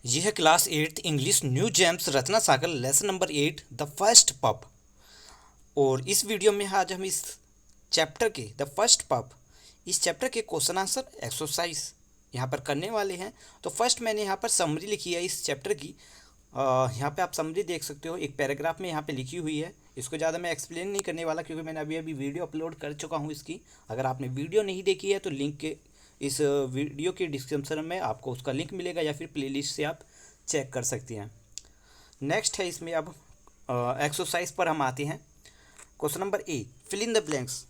यह है class 8 English new gems Rachna Sagar lesson number 8 the first pup. और इस वीडियो में आज हम इस चैप्टर के द फर्स्ट पब इस चैप्टर के क्वेश्चन आंसर एक्सरसाइज यहाँ पर करने वाले हैं। तो फर्स्ट मैंने यहाँ पर समरी लिखी है इस चैप्टर की। यहाँ पे आप समरी देख सकते हो, एक पैराग्राफ में यहाँ पे लिखी हुई है। इसको ज़्यादा मैं एक्सप्लेन नहीं करने वाला क्योंकि मैंने अभी अभी वीडियो अपलोड कर चुका हूँ इसकी। अगर आपने वीडियो नहीं देखी है तो लिंक के इस वीडियो के डिस्क्रिप्शन में आपको उसका लिंक मिलेगा या फिर प्लेलिस्ट से आप चेक कर सकती हैं। नेक्स्ट है इसमें अब एक्सरसाइज पर हम आते हैं। Question number A, fill in the blanks.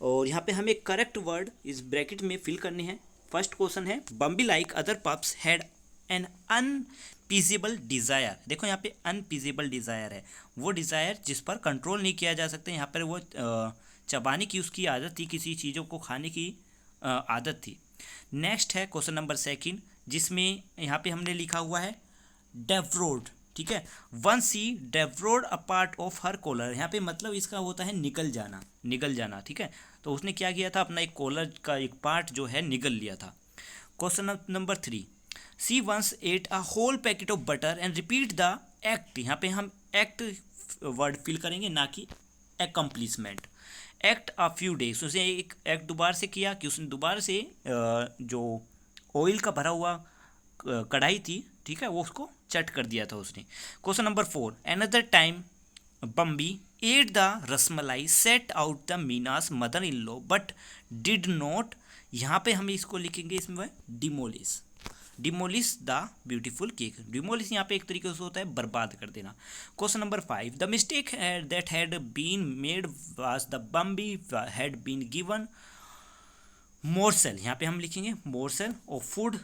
और यहाँ पे हमें करेक्ट वर्ड इस ब्रैकेट में फिल करने हैं। फर्स्ट क्वेश्चन है Bambi like other pups had an unappeasable desire. देखो यहाँ पे अनपीजेबल डिज़ायर है, वो डिज़ायर जिस पर कंट्रोल नहीं किया जा सकता। यहाँ पर वो चबाने की उसकी आदत थी, किसी चीज़ों को खाने की आदत थी। नेक्स्ट है क्वेश्चन नंबर सेकंड, जिसमें यहाँ पे हमने लिखा हुआ है डेवरोड। ठीक है, once she devoured a part of her collar. यहाँ पे मतलब इसका होता है निगल जाना, निगल जाना। ठीक है, तो उसने क्या किया था, अपना एक कॉलर का एक पार्ट जो है निगल लिया था। Question number three, she once ate a whole packet of butter and repeat the act. यहाँ पे हम एक्ट वर्ड फिल करेंगे, ना कि accomplishment. Act a few days, उसने एक एक्ट दोबारा से किया कि उसने दोबारा से जो ऑयल का भरा हुआ कढ़ाई थी, ठीक है, वो उसको चट कर दिया था उसने। Question number four, another time Bambi ate the rasmalai set out the Meena's mother in law but did not. यहाँ पे हम इसको लिखेंगे, इसमें demolish, demolish the beautiful cake. Demolish यहाँ पे एक तरीके से होता है बर्बाद कर देना। Question number five, the mistake that had been made was the Bambi had been given morsel. यहाँ पे हम लिखेंगे morsel of food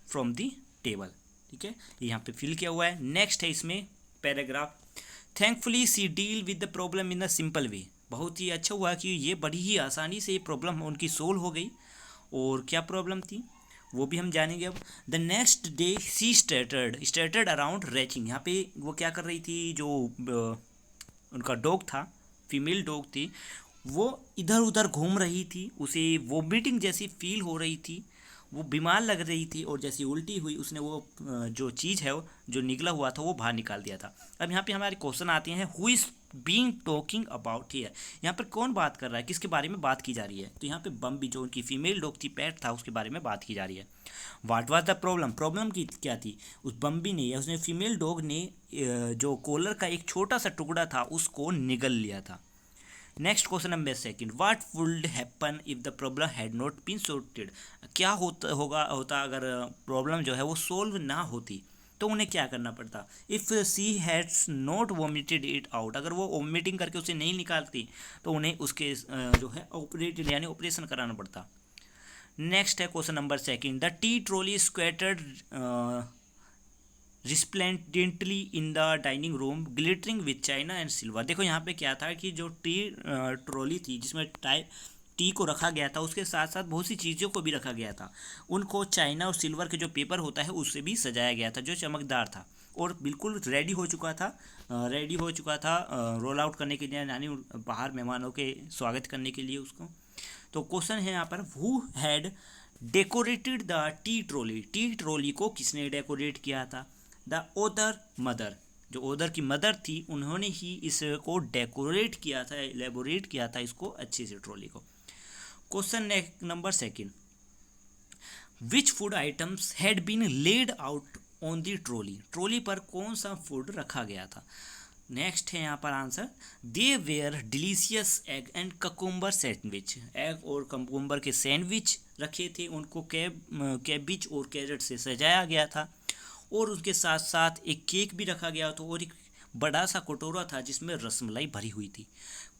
from the table. ठीक है, यहाँ पे फिल किया हुआ है। नेक्स्ट है इसमें paragraph, thankfully she deal with the problem in a simple way. बहुत ही अच्छा हुआ कि ये बड़ी ही आसानी से ये प्रॉब्लम उनकी सोल्व हो गई। और क्या प्रॉब्लम थी वो भी हम जानेंगे अब। The next day she started around retching. यहाँ पे वो क्या कर रही थी, जो उनका डॉग था, फीमेल डॉग थी, वो इधर उधर घूम रही थी, उसे वोमिटिंग जैसी फील हो रही थी, वो बीमार लग रही थी, और जैसी उल्टी हुई उसने वो जो चीज़ है जो निकला हुआ था वो बाहर निकाल दिया था। अब यहाँ पे हमारे क्वेश्चन आते हैं, who is being talking about here. यहाँ पर कौन बात कर रहा है, किसके बारे में बात की जा रही है। तो यहाँ पे बम्बी जो उनकी फीमेल डॉग थी, पेट था, उसके बारे में बात की जा रही है। What was the problem, problem की क्या थी, उस बम्बी ने या उसने फीमेल डॉग ने जो कॉलर का एक छोटा सा टुकड़ा था उसको निगल लिया था। Next question number second, what would happen if the problem had not been sorted. क्या होता अगर प्रॉब्लम जो है वो सोल्व ना होती, तो उन्हें क्या करना पड़ता। If she hads not vomited it out, अगर वो वोमिटिंग करके उसे नहीं निकालती तो उन्हें उसके जो है ऑपरेटेड यानी ऑपरेशन कराना पड़ता। नेक्स्ट है question number second, the tea trolley squatted resplendently in the dining room glittering with china and silver. देखो यहाँ पे क्या था कि जो टी ट्रॉली थी जिसमें टी को रखा गया था, उसके साथ साथ बहुत सी चीज़ों को भी रखा गया था। उनको चाइना और सिल्वर के जो पेपर होता है उससे भी सजाया गया था, जो चमकदार था और बिल्कुल रेडी हो चुका था, रोल आउट करने के लिए, यानी बाहर मेहमानों के स्वागत करने के लिए उसको। तो क्वेश्चन है यहाँ पर, who had decorated the tea trolley. T trolley को किसने डेकोरेट किया था, द ओदर मदर। जो ओदर की मदर थी उन्होंने ही इसको डेकोरेट किया था, एलेबोरेट किया था इसको अच्छे से, ट्रॉली को। Question number second, which food items had been laid out on the trolley. Trolley पर कौन सा फूड रखा गया था। नेक्स्ट है यहाँ पर answer, they were delicious egg and cucumber sandwich. Egg और ककुम्बर के सैंडविच रखे थे, उनको कैबिज और कैरेट से सजाया गया था, और उसके साथ साथ एक केक भी रखा गया था, और एक बड़ा सा कटोरा था जिसमें रसमलाई भरी हुई थी।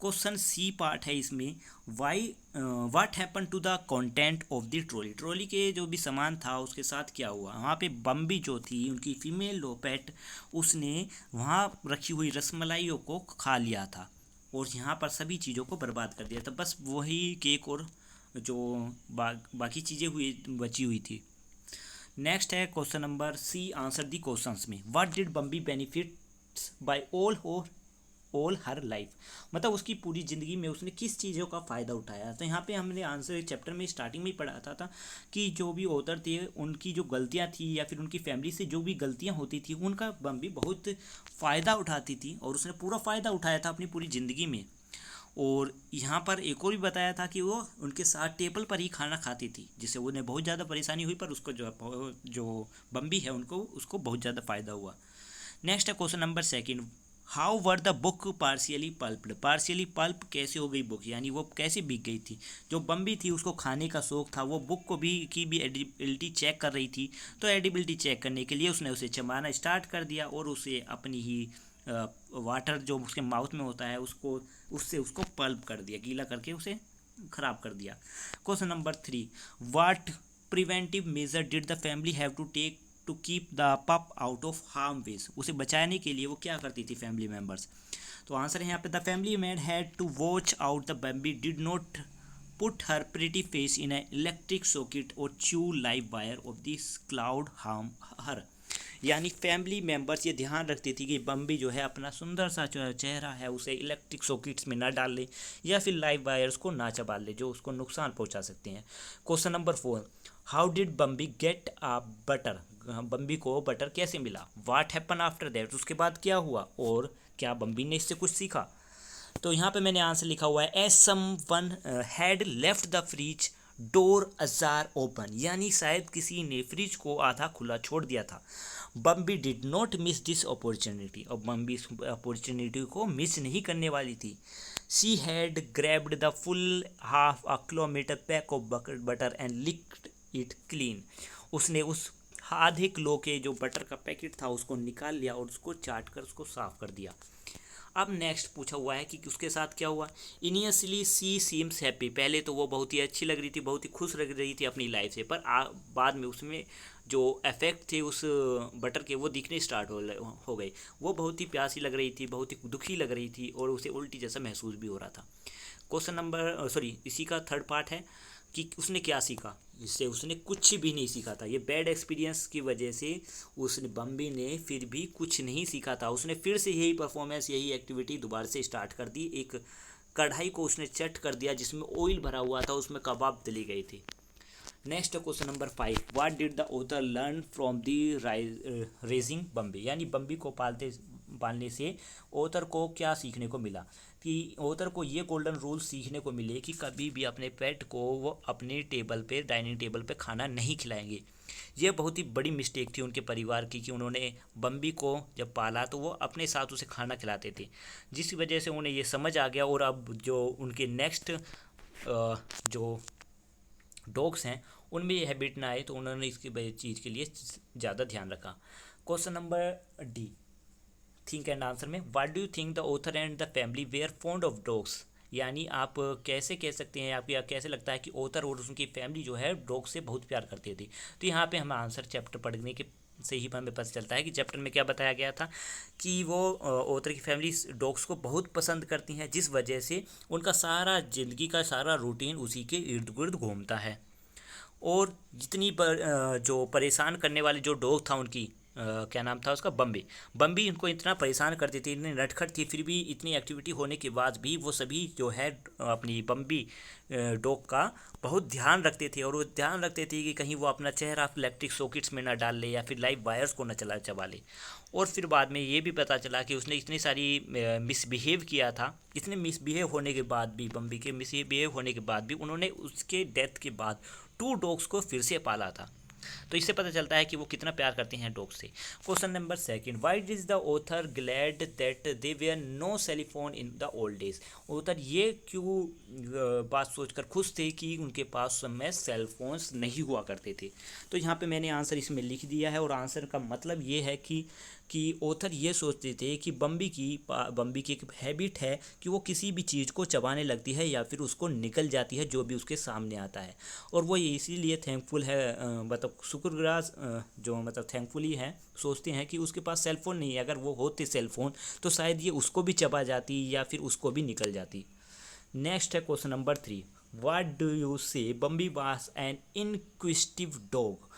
क्वेश्चन सी पार्ट है इसमें, why what happen to the content of the trolley. Trolley के जो भी सामान था उसके साथ क्या हुआ। वहाँ पे बम्बी जो थी उनकी फीमेल पेट, उसने वहाँ रखी हुई रसमलाइयों को खा लिया था और यहाँ पर सभी चीज़ों को बर्बाद कर दिया था। बस वही केक और जो बाकी चीज़ें बची हुई थी। नेक्स्ट है question number C, answer the questions में, what did Bambi benefits by all all her life, मतलब उसकी पूरी ज़िंदगी में उसने किस चीज़ों का फ़ायदा उठाया। तो यहाँ पे हमने आंसर चैप्टर में स्टार्टिंग में ही पढ़ा था कि जो भी ऑथर थे उनकी जो गलतियाँ थी या फिर उनकी फैमिली से जो भी गलतियाँ होती थी उनका बम्बी बहुत फ़ायदा उठाती थी और उसने पूरा फ़ायदा उठाया था अपनी पूरी ज़िंदगी में। और यहाँ पर एक और भी बताया था कि वो उनके साथ टेबल पर ही खाना खाती थी, जिससे उन्हें बहुत ज़्यादा परेशानी हुई, पर उसको जो बम्बी है उनको उसको बहुत ज़्यादा फ़ायदा हुआ। नेक्स्ट है question number second, how were the book partially pulped. Partially pulp कैसे हो गई बुक, यानी वो कैसे बिक गई थी। जो बम्बी थी उसको खाने का शौक था, वो बुक को भी एडिबिलिटी चेक कर रही थी। तो एडिबिलिटी चेक करने के लिए उसने उसे चबाना स्टार्ट कर दिया और उसे अपनी ही वाटर जो उसके माउथ में होता है उसको पल्प कर दिया, गीला करके उसे ख़राब कर दिया। Question number 3, what preventive measure did the family have to take to keep the pup out of harm ways. उसे बचाने के लिए वो क्या करती थी फैमिली मेम्बर्स। तो आंसर है यहाँ पे, the family man had to watch out the Bambi did not put her pretty face in a electric socket और chew live wire of this could harm her. यानी फैमिली मेम्बर्स ये ध्यान रखती थी कि बम्बी जो है अपना सुंदर सा चेहरा है उसे इलेक्ट्रिक सॉकेट्स में ना डाल ले या फिर लाइव वायर्स को ना चबा ले जो उसको नुकसान पहुंचा सकते हैं। Question number 4, how did Bambi get a butter. Bambi को बटर कैसे मिला। व्हाट हैपन आफ्टर दैट, उसके बाद क्या हुआ और क्या बम्बी ने इससे कुछ सीखा। तो यहाँ पे मैंने आंसर लिखा हुआ है, as some one had left the fridge door ajar open, यानी शायद किसी ने फ्रिज को आधा खुला छोड़ दिया था। Bambi did not miss this opportunity, और बम्बी इस अपॉर्चुनिटी को मिस नहीं करने वाली थी। She had grabbed the full half a kilometre pack of butter and licked it clean. उसने उस आधे किलो के जो बटर का पैकेट था उसको निकाल लिया और उसको चाट कर उसको साफ कर दिया। अब नेक्स्ट पूछा हुआ है कि उसके साथ क्या हुआ। इनिशियली सी सीम्स हैप्पी, पहले तो वो बहुत ही अच्छी लग रही थी, बहुत ही खुश लग रही थी अपनी लाइफ से, पर बाद में उसमें जो इफेक्ट थे उस बटर के वो दिखने स्टार्ट हो गए। वो बहुत ही प्यासी लग रही थी, बहुत ही दुखी लग रही थी और उसे उल्टी जैसा महसूस भी हो रहा था। क्वेश्चन नंबर इसी का थर्ड पार्ट है कि उसने क्या सीखा। इससे उसने कुछ भी नहीं सीखा था, ये बैड एक्सपीरियंस की वजह से उसने बम्बी ने फिर भी कुछ नहीं सीखा था। उसने फिर से यही परफॉर्मेंस यही एक्टिविटी दोबारा से स्टार्ट कर दी। एक कढ़ाई को उसने चट कर दिया जिसमें ऑयल भरा हुआ था, उसमें कबाब तली गई थी। Next question number 5, what did the author learn from the raising Bambi, यानी बम्बी को पालने से ऑथर को क्या सीखने को मिला। कि ऑथर को ये गोल्डन रूल सीखने को मिले कि कभी भी अपने पेट को वो अपने टेबल पे डाइनिंग टेबल पे खाना नहीं खिलाएंगे। ये बहुत ही बड़ी मिस्टेक थी उनके परिवार की कि उन्होंने बम्बी को जब पाला तो वो अपने साथ उसे खाना खिलाते थे, जिसकी वजह से उन्हें ये समझ आ गया। और अब जो उनके नेक्स्ट जो डॉग्स हैं उनमें ये हैबिट ना आए तो उन्होंने इसकी चीज़ के लिए ज़्यादा ध्यान रखा। Question number D, think and answer में, what do you think the author and the family were fond of dogs. यानी आप कैसे कह सकते हैं, आपको कैसे लगता है कि ऑथर और उनकी फैमिली जो है डॉग से बहुत प्यार करती थी। तो यहाँ पे हम आंसर चैप्टर पढ़ने के से ही हमें पता चलता है कि चैप्टर में क्या बताया गया था कि वो ऑथर की फैमिली डॉग्स को बहुत पसंद करती हैं, जिस वजह से उनका सारा ज़िंदगी का सारा रूटीन उसी के इर्द गिर्द घूमता है। और जो परेशान करने वाले जो डॉग था उनकी क्या नाम था उसका, बम्बी। बम्बी उनको इतना परेशान करती थी, इतनी नटखट थी, फिर भी इतनी एक्टिविटी होने के बाद भी वो सभी जो है अपनी बम्बी डॉग का बहुत ध्यान रखते थे। और वो ध्यान रखते थे कि कहीं वो अपना चेहरा इलेक्ट्रिक सॉकेट्स में ना डाल ले या फिर लाइव वायर्स को न चबा ले। और फिर बाद में ये भी पता चला कि उसने इतनी सारी मिसबिहेव किया था। इतने मिसबिहेव होने के बाद भी, बम्बी के मिसबिहेव होने के बाद भी उन्होंने उसके डेथ के बाद 2 डॉग्स को फिर से पाला था। तो इससे पता चलता है कि वो कितना प्यार करते हैं डॉग से। Question number 2, why is the author glad that they were no cellphone in the old days. Author ये क्यों बात सोचकर खुश थे कि उनके पास समय सेलफोन्स नहीं हुआ करते थे। तो यहाँ पे मैंने आंसर इसमें लिख दिया है और आंसर का मतलब ये है कि ऑथर ये सोचते थे कि बम्बी की एक हैबिट है कि वो किसी भी चीज़ को चबाने लगती है या फिर उसको निकल जाती है जो भी उसके सामने आता है। और वो ये इसीलिए थैंकफुल है, मतलब शुक्रगुजार जो मतलब थैंकफुली है, सोचते हैं कि उसके पास सेलफोन नहीं है। अगर वो होते सेलफोन तो शायद ये उसको भी चबा जाती या फिर उसको भी निकल जाती। नेक्स्ट है question number 3, what do you say Bambi was an inquisitive dog,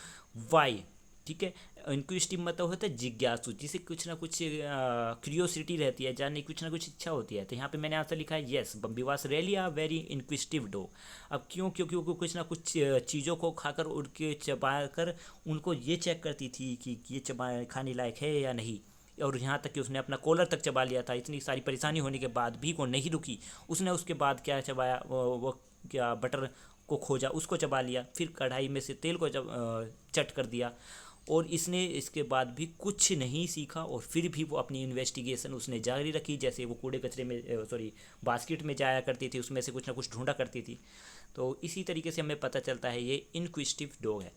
why. ठीक है। इंक्विजिटिव मतलब होता है जिज्ञासु, जिसे कुछ ना कुछ क्यूरियोसिटी रहती है, जानने की कुछ ना कुछ इच्छा होती है। तो यहाँ पे मैंने आंसर लिखा है yes, Bambi was really a very inquisitive dog. अब क्यों? क्योंकि वो कुछ ना कुछ चीज़ों को खाकर, उड़ के चबा कर उनको ये चेक करती थी कि ये चबा खाने लायक है या नहीं। और यहाँ तक कि उसने अपना कॉलर तक चबा लिया था। इतनी सारी परेशानी होने के बाद भी वो नहीं रुकी। उसने उसके बाद क्या चबाया, वो क्या बटर को खोजा, उसको चबा लिया, फिर कढ़ाई में से तेल को चट कर दिया। और इसने इसके बाद भी कुछ नहीं सीखा और फिर भी वो अपनी इन्वेस्टिगेशन उसने जारी रखी। जैसे वो कूड़े कचरे में, सॉरी, बास्केट में जाया करती थी, उसमें से कुछ ना कुछ ढूंढा करती थी। तो इसी तरीके से हमें पता चलता है ये इनक्विजिटिव डॉग है।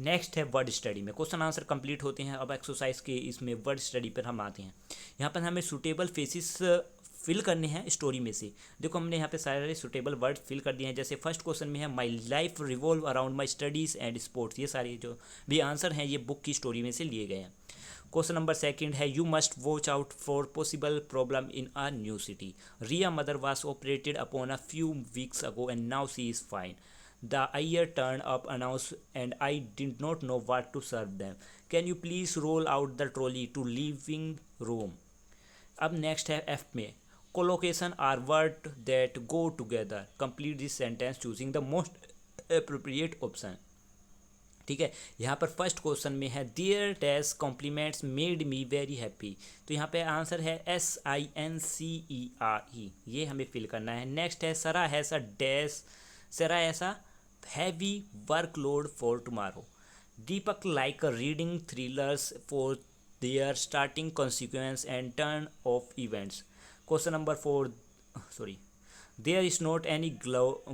नेक्स्ट है वर्ड स्टडी में क्वेश्चन आंसर कंप्लीट होते हैं। अब एक्सरसाइज के इसमें वर्ड स्टडी पर हम आते हैं। यहाँ पर हमें सूटेबल फेसिस फिल करने हैं स्टोरी में से। देखो हमने यहाँ पे सारे सूटेबल वर्ड फिल कर दिए हैं। जैसे फर्स्ट क्वेश्चन में है my life revolve around my studies and sports. ये सारे जो भी आंसर हैं ये बुक की स्टोरी में से लिए गए हैं। क्वेश्चन नंबर सेकंड है you must watch out for possible problem in a new city. Riya mother was operated upon a few weeks ago and now she is fine. The air turned up announced and I did not know what to serve them. Can you please roll out the trolley to living room? अब next है F में collocation are words that go together. Complete this sentence choosing the most appropriate option. ठीक है। यहाँ पर first question में है there dash compliments made me very happy. तो यहाँ पे आंसर है SINCERE। ये हमें फिल करना है। नेक्स्ट है सरा हैज़ अ डैश, सरा ऐसा heavy workload for tomorrow. Deepak like reading thrillers for their starting consequence and turn of events. Question number 4, sorry, there is not any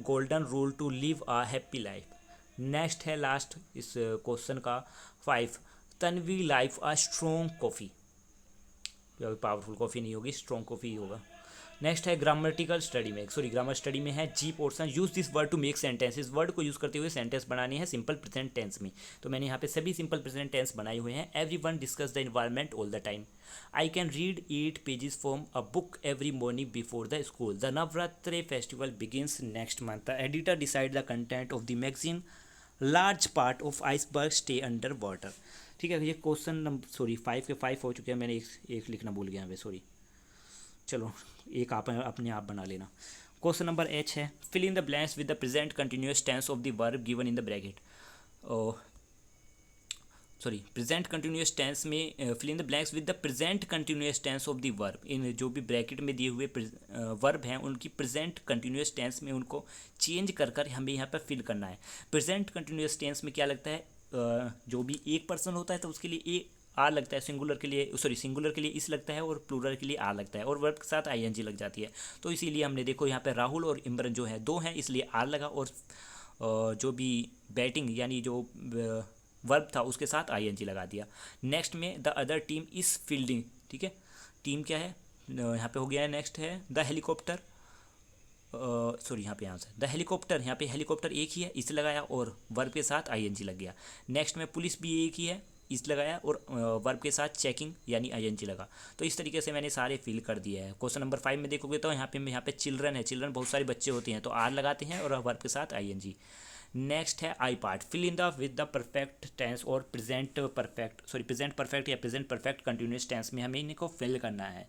golden rule to live a happy life. Next है last इस question का 5, Tanvi like a strong coffee. Powerful coffee नहीं होगी, strong coffee होगा। Next है grammatical study में, sorry grammar study में है G portion. Use this word to make sentence. इस वर्ड को यूज़ करते हुए सेंटेंस बनाने हैं सिंपल प्रेजेंट टेंस में। तो मैंने यहाँ पे सभी सिंपल प्रेजेंट टेंस बनाए हुए हैं। Every one discuss the environment all the time. I can read 8 pages from a book every morning before the school. The Navratri festival begins next month. The editor decide the content of the magazine. Large part of iceberg stay under water. ठीक है, ये question number 5 के 5 हो चुके हैं। मैंने एक लिखना भूल गया है, सॉरी। चलो एक आप अपने आप बना लेना। क्वेश्चन नंबर H है fill in the blanks with the present continuous tense of the verb given in the bracket. Sorry, present continuous tense में fill in the blanks with the present continuous tense of the verb. इन जो भी bracket में दिए हुए verb हैं उनकी present continuous tense में उनको चेंज कर कर हमें यहाँ पर फिल करना है। प्रेजेंट कंटिन्यूअस टेंस में क्या लगता है, जो भी एक पर्सन होता है तो उसके लिए आर लगता है, सिंगुलर के लिए, सॉरी सिंगुलर के लिए इस लगता है और प्लूरल के लिए आर लगता है, और वर्ब के साथ ING लग जाती है। तो इसीलिए हमने देखो यहाँ पे राहुल और इमरन जो है 2 हैं, इसलिए आर लगा, और जो भी बैटिंग यानी जो वर्ब था उसके साथ ING लगा दिया। नेक्स्ट में the other team is fielding. ठीक है, टीम क्या है यहाँ पे हो गया है। नेक्स्ट है द हेलीकॉप्टर, सॉरी यहाँ पे आंसर द हेलीकॉप्टर। यहाँ पे हेलीकॉप्टर एक ही है, इस लगाया और वर्ब के साथ ING लग गया। नेक्स्ट में पुलिस भी एक ही है, इस लगाया और वर्ब के साथ चेकिंग यानी ING लगा। तो इस तरीके से मैंने सारे फिल कर दिए हैं। क्वेश्चन नंबर 5 में देखोगे तो यहाँ पे चिल्ड्रन है, चिल्ड्रन बहुत सारे बच्चे होते हैं तो आर लगाते हैं और वर्ब के साथ ING। नेक्स्ट है I part fill in the with the perfect tense और present perfect, sorry present perfect या प्रेजेंट परफेक्ट कंटिन्यूस टेंस में हमें इनको फिल करना है।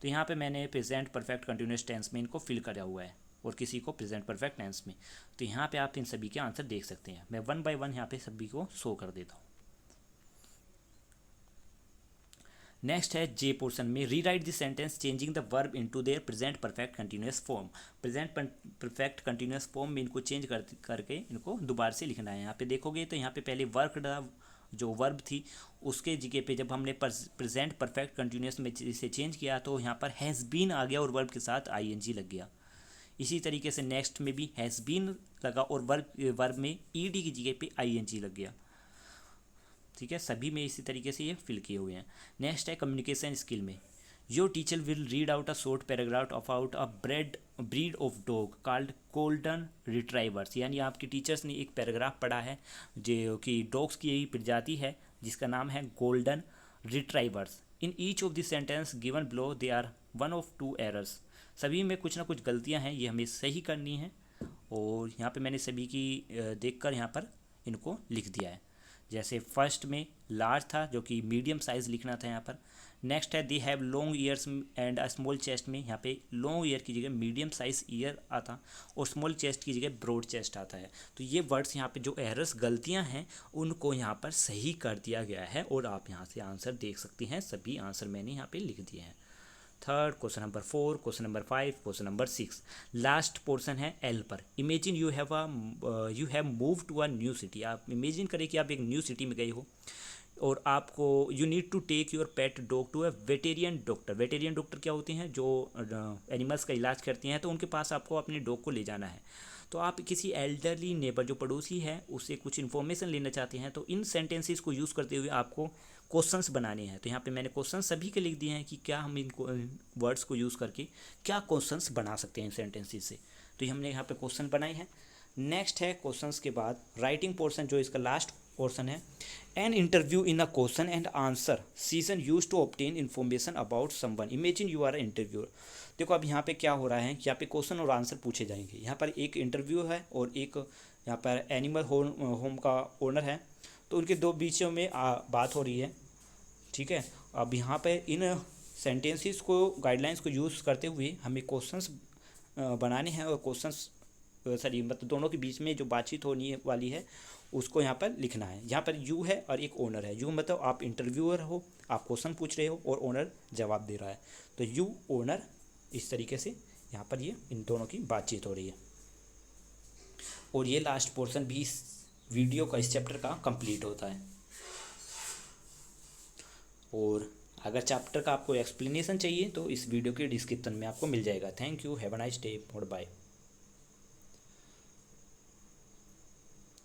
तो यहाँ पे मैंने प्रेजेंट परफेक्ट कंटिन्यूस टेंस में इनको फिल करा हुआ है और किसी को प्रेजेंट परफेक्ट टेंस में। तो यहाँ पे आप इन सभी के आंसर देख सकते हैं। मैं 1 बाय 1 यहाँ पे सभी को शो कर देता हूँ। नेक्स्ट है जे पोर्शन में rewrite this sentence changing the verb into their present perfect continuous form. Present perfect continuous form में इनको चेंज करके इनको दोबारा से लिखना है। यहाँ पे देखोगे तो यहाँ पे पहले वर्क जो वर्ब थी उसके जगह पे जब हमने प्रेजेंट परफेक्ट कंटिन्यूअस में इसे चेंज किया तो यहाँ पर हैज़ बीन आ गया और वर्ब के साथ ING लग गया। इसी तरीके से नेक्स्ट में भी हैज़ बीन लगा और वर्ब में ED की जगह पे ING लग गया। ठीक है, सभी में इसी तरीके से ये फिल किए हुए हैं। नेक्स्ट है कम्युनिकेशन स्किल में your teacher will read out a short paragraph about a breed of dog called golden retrievers. यानी आपके टीचर्स ने एक पैराग्राफ पढ़ा है जो कि डॉग्स की यही प्रजाति है जिसका नाम है golden retrievers. In each of this sentence given below they are 1 of 2 errors. सभी में कुछ ना कुछ गलतियां हैं, ये हमें सही करनी है और यहाँ पे मैंने सभी की देखकर यहाँ पर इनको लिख दिया है। जैसे फर्स्ट में लार्ज था जो कि मीडियम साइज़ लिखना था यहाँ पर। नेक्स्ट है they have long years and a small chest में यहाँ पे लॉन्ग ईयर की जगह मीडियम साइज ईयर आता और स्मॉल चेस्ट की जगह ब्रॉड चेस्ट आता है। तो ये वर्ड्स यहाँ पे जो एरर्स गलतियाँ हैं उनको यहाँ पर सही कर दिया गया है और आप यहाँ से आंसर देख सकती हैं। सभी आंसर मैंने यहाँ पे लिख दिए हैं। Third, question number 4, question number 5, question number 6, last portion है एल पर। Imagine you have move to a new city. आप इमेजिन करें कि आप एक न्यू सिटी में गए हो और आपको you need to take your pet dog to a veterinarian doctor. Veterinarian doctor क्या होते हैं, जो एनिमल्स का इलाज करते हैं, तो उनके पास आपको अपने डॉग को ले जाना है। तो आप किसी एल्डरली नेबर जो पड़ोसी है उससे कुछ इन्फॉर्मेशन लेना चाहते हैं, तो इन सेंटेंसेस को यूज़ करते हुए आपको क्वेश्चंस बनाने हैं। तो यहाँ पे मैंने क्वेश्चन सभी के लिख दिए हैं कि क्या हम इन वर्ड्स को यूज़ करके क्या क्वेश्चंस बना सकते हैं इन सेंटेंसेस से। तो ये हमने यहाँ पे क्वेश्चन बनाए हैं। नेक्स्ट है क्वेश्चंस के बाद राइटिंग पोर्शन, जो इसका लास्ट पोर्शन है। An interview in a question and answer session use to obtain information about someone. Imagine you are a interviewer. देखो अब यहाँ पे क्या हो रहा है कि यहाँ पे क्वेश्चन और आंसर पूछे जाएंगे। यहाँ पर एक इंटरव्यू है और एक यहाँ पर एनिमल होम का ओनर है, तो उनके दो बीचों में बात हो रही है। ठीक है, अब यहाँ पे इन सेंटेंसेस को, गाइडलाइंस को यूज़ करते हुए हमें क्वेश्चंस बनाने हैं और क्वेश्चंस मतलब दोनों के बीच में जो बातचीत होने वाली है उसको यहाँ पर लिखना है। यहाँ पर यू है और एक ओनर है। यू मतलब आप इंटरव्यूअर हो, आप क्वेश्चन पूछ रहे हो और ओनर जवाब दे रहा है। तो यू ओनर, इस तरीके से यहाँ पर ये इन दोनों की बातचीत हो रही है। और ये लास्ट पोर्शन भी इस वीडियो का, इस चैप्टर का कंप्लीट होता है। और अगर चैप्टर का आपको एक्सप्लेनेशन चाहिए तो इस वीडियो के डिस्क्रिप्शन में आपको मिल जाएगा। Thank you, have a nice day और बाय।